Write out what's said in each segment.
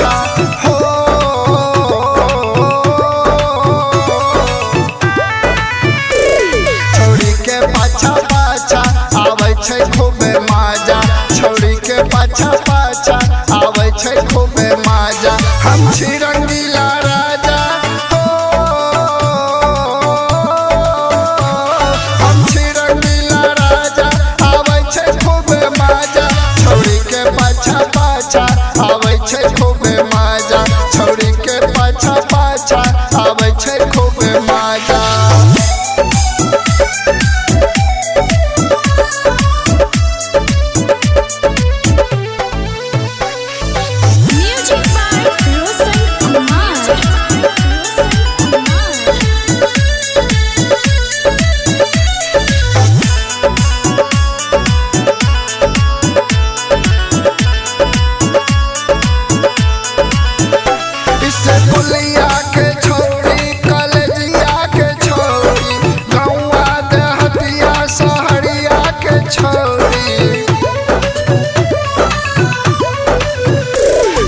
नासा हो। छौरी के पाछा पाछा आवे छै खूबे मजा, छौरी के पाछा पाछा आवे छै खूबे मजा। हम छी रंगीला राजा हो, हम छी रंगीला राजा आवे छै खूबे मजा। छौरी के पाछा पाछा आवे छै खूबे मजा, छौरी के पाछा पाछा आवे छै खूबे मजा। Music by Roshan Kumar. इससे पुलिया के छोड़ी कलेजिया के छोड़ी गौआ देहतिया सहरिया के छोड़ी।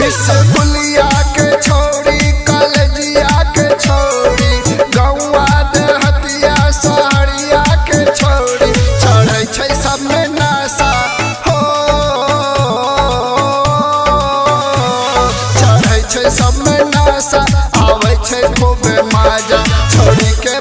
इससे पुलिया के छोड़ी कलेजिया के छोड़ी गौआ देहतिया सहरिया के छोड़ी। चढ़ै छै सब में नासा हो, चढ़ै छै सब में नासा आवे छै खूबे मजा। छौरी के